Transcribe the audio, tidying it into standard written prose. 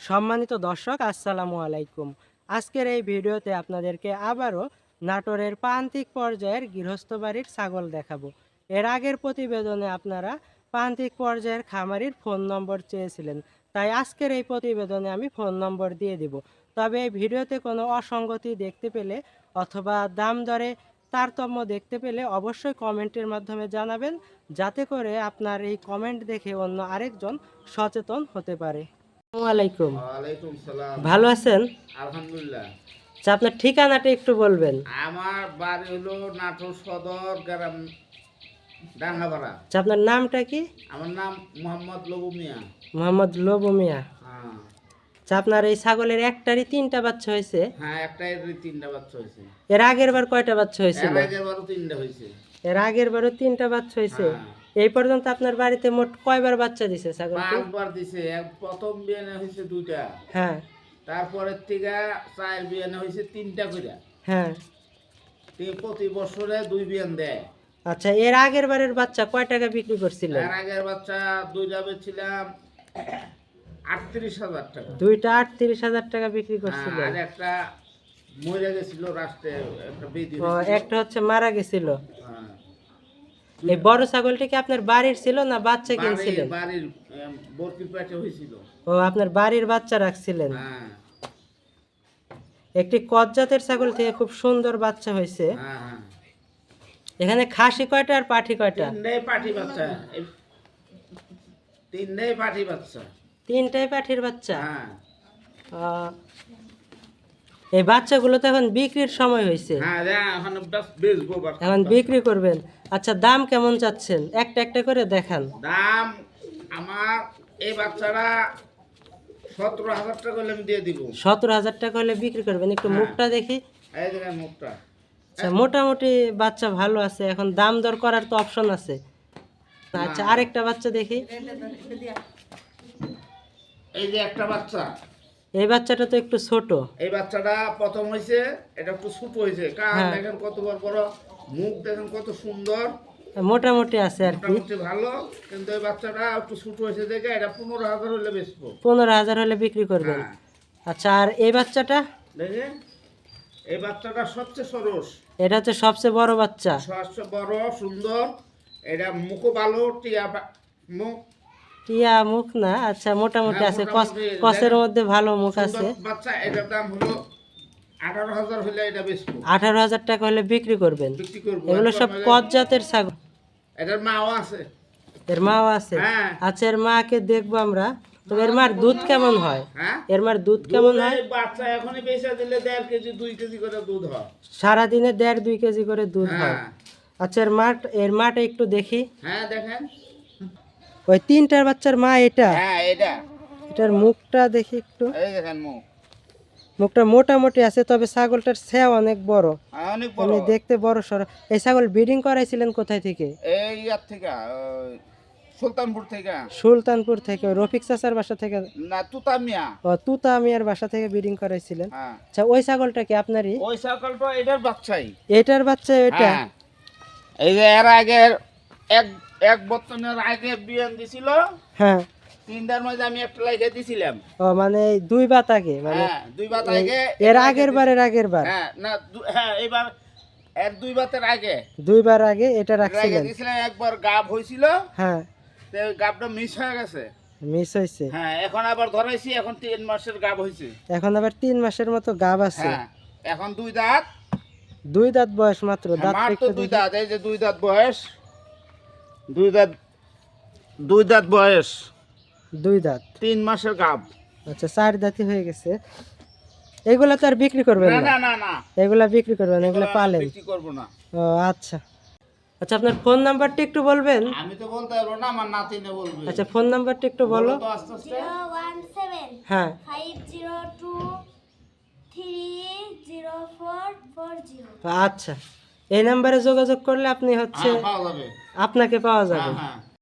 সম্মানিত দর্শক আসসালামু আলাইকুম। আজকের এই ভিডিওতে আপনাদেরকে আবারও নাটোরের প্রান্তিক পর্যায়ের গৃহস্থ বাড়ির ছাগল দেখাবো। এর আগের প্রতিবেদনে আপনারা প্রান্তিক পর্যায়ের খামারির ফোন নম্বর চেয়েছিলেন, তাই আজকের এই প্রতিবেদনে আমি ফোন নম্বর দিয়ে দিব। তবে এই ভিডিওতে কোনো অসঙ্গতি দেখতে পেলে অথবা দাম দরে তারতম্য দেখতে পেলে অবশ্যই কমেন্টের মাধ্যমে জানাবেন, যাতে করে আপনার এই কমেন্ট দেখে অন্য আরেকজন সচেতন হতে পারে। আসসালামু আলাইকুম। ওয়ালাইকুম সালাম। ভালো আছেন? আলহামদুলিল্লাহ। আচ্ছা, আপনার ঠিকানাটা একটু বলবেন। আমার বাড়ি হলো নাটোর সদর গ্রাম ডাঙ্গাপাড়া। আচ্ছা, আপনার নামটা কি? আমার নাম মোহাম্মদ লবু মিয়া। মোহাম্মদ লবু মিয়া। হ্যাঁ আচ্ছা, আপনার এই ছাগলের একটারই 3টা বাচ্চা হয়েছে? হ্যাঁ, একটাই 3টা বাচ্চা হয়েছে। এর আগের বার কয়টা বাচ্চা হয়েছিল? এর আগের বারও 3টা হয়েছে। এর আগের বারও 3টা বাচ্চা হয়েছে। হ্যাঁ। এই পর্যন্ত আপনার বাড়িতে মোট কয়বার বাচ্চা দিছে ছাগল? 5বার দিছে। প্রথম বিয়ানে হয়েছে 2টা। হ্যাঁ। তারপরের থেকে 4 বিয়ানে হয়েছে 3টা করে। হ্যাঁ। প্রতি বছরে 2 বিয়ান দেয়। আচ্ছা, এর আগের বারের বাচ্চা কয় টাকা বিক্রি করছিলেন? এর আগের বাচ্চা 2টা বেচছিলাম 38,000 টাকা। 2টা 38,000 টাকা বিক্রি করছিলেন। আর একটা মরে গেছিল রাস্তে, একটা বেদি ও, একটা হচ্ছে মারা গেছিল। হ্যাঁ। এই বড় ছাগলটা কি আপনার বাড়ির ছিল না বাচ্চা কিনছিলেন? বাড়ির বরকির পেটে হয়েছিল। ও, আপনার বাড়ির বাচ্চা রাখছিলেন। হ্যাঁ একটি কজ্জাতের ছাগল থেকে খুব সুন্দর বাচ্চা হয়েছে। হ্যাঁ হ্যাঁ। এখানে খাসি কয়টা আর পাঠি কয়টা? 3টাই পাঠি বাচ্চা। 3টাই পাঠি বাচ্চা। 3টাই পাঠির বাচ্চা। হ্যাঁ এই বাচ্চাগুলো তো এখন বিক্রির সময় হয়েছে। হ্যাঁ, এখন বেচবো। এখন বিক্রি করবেন। আচ্ছা, দাম কেমন চাচ্ছেন? একটা একটা করে দেখান। দাম আমার এই বাচ্চাটা 17,000 টাকা হলে আমি দিয়ে দিব। 17,000 টাকা হলে বিক্রি করবেন। একটু মুখটা দেখি। এই দেখেন মুখটা। আচ্ছা, মোটামুটি বাচ্চা ভালো আছে, এখন দাম দর করার তো অপশন আছে। আচ্ছা, আরেকটা বাচ্চা দেখি। এই যে একটা বাচ্চা। এই বাচ্চাটা তো একটু ছোট। এই বাচ্চাটা প্রথম হয়েছে, এটা একটু ছোট হয়েছে। কারণ হ্যাঁ। দেখেন কত বড় বড় মুখ, দেখেন কত সুন্দর, মোটামুটি আছে আর কি। মোটামুটি ভালো। কিন্তু এই বাচ্চাটা একটু ছোট হয়েছে দেখে এটা 15,000 হলে বেচবো। 15,000 হলে বিক্রি করবেন। হ্যাঁ। আচ্ছা, আর এই বাচ্চাটা? দেখে এই বাচ্চাটা সবচেয়ে সরস, এটা হচ্ছে সবচেয়ে বড় বাচ্চা। সবচেয়ে বড় সুন্দর। এটা মুখও ভালো, মুখ টিয়া মুখ না, আচ্ছা মোটামুটি হ্যাঁ, আছে, মোটামুটি কসের দেখেন, মধ্যে ভালো মুখ সুন্দর আছে। বাচ্চা। এটার দাম হলো 18,000 হলে এটা বেচবো। 18,000 টাকা হলে বিক্রি করবেন। বিক্রি করবো। এগুলো সব কত জাতের ছাগল? এটার মাও আছে। এর মাও আছে? হ্যাঁ। আচ্ছা, এর মাকে দেখবো আমরা। তবে এর মার দুধ কেমন হয়? হ্যাঁ, এর মার দুধ কেমন হয়? এই বাচ্চা এখনই বেচে দিলে 1.5 কেজি 2 কেজি করে দুধ হয়। সারাদিনে 1.5-2 কেজি করে দুধ হয়। হ্যাঁ আচ্ছা, এর মাটা একটু দেখি। হ্যাঁ, দেখেন। ওই 3টার বাচ্চার মা এটা? হ্যাঁ, এটা এটার মুখটা দেখি একটু। এই দেখেন মুখ। মুখটা মোটামুটি আছে, তবে ছাগলটার ছায়া অনেক বড়। অনেক বড়। আমি দেখতে বড় সড়। এই ছাগল ব্রিডিং করাইছিলেন কোথায় থেকে? এই ইয়ার থেকে, সুলতানপুর থেকে। সুলতানপুর থেকে, রফিক চাচার বাসা থেকে? না, তুতামিয়া। ও, তুতা মিয়ার বাসা থেকে ব্রিডিং করাইছিলেন। হ্যাঁ, আচ্ছা, ওই ছাগলটা কি আপনারই? ওই ছাগলটা এটার বাচ্চাই। এটার বাচ্চা এটা? হ্যাঁ। এই যে এর আগে এক বর্তমানের আগে বিয়ান দিছিল। হ্যাঁ। 3টার মধ্যে আমি একটা লাইকে দিছিলাম। ও, মানে এই 2 বাত আগে, মানে হ্যাঁ, 2 বাত আগে। এর আগের বার? হ্যাঁ না, হ্যাঁ এইবার এর 2 বাতের আগে। 2 বার আগে এটা এর আগে রাখছিলেন? দিছিলাম। একবার গাব হইছিল। হ্যাঁ। তো গাবটা মিস হয়ে গেছে। মিস হয়েছে? হ্যাঁ, এখন আবার ধরাইছি। এখন 3 মাসের গাব হইছে। এখন আবার 3 মাসের মতো গাব আছে? হ্যাঁ, এখন 2 দাঁত। 2 দাঁত বয়স মাত্র? দাঁত মাত্র একটু 2 দেখি। দাঁত। এই যে 2 দাঁত বয়স। 2 দাঁত বয়স। 2 দাঁত। 3 মাসের গাব। আচ্ছা, 4 দাঁতই হয়ে গেছে। এগুলা তো আর বিক্রি করবেন না না? না না না, এগুলা বিক্রি করবেন, এগুলা পালেন? বিক্রি করব না। ও আচ্ছা। আচ্ছা, আপনার ফোন নাম্বারটা একটু বলবেন? আমি তো বলতে পারবো না, আমার নাতিনে বলবে। আচ্ছা, ফোন নাম্বারটা একটু বলো। তো আস্তে আস্তে। 017 হ্যাঁ। 502 30440। আচ্ছা, এই নাম্বারে যোগাযোগ করলে আপনি হচ্ছে পাওয়া যাবে। আপনাকে পাওয়া যাবে। হ্যাঁ।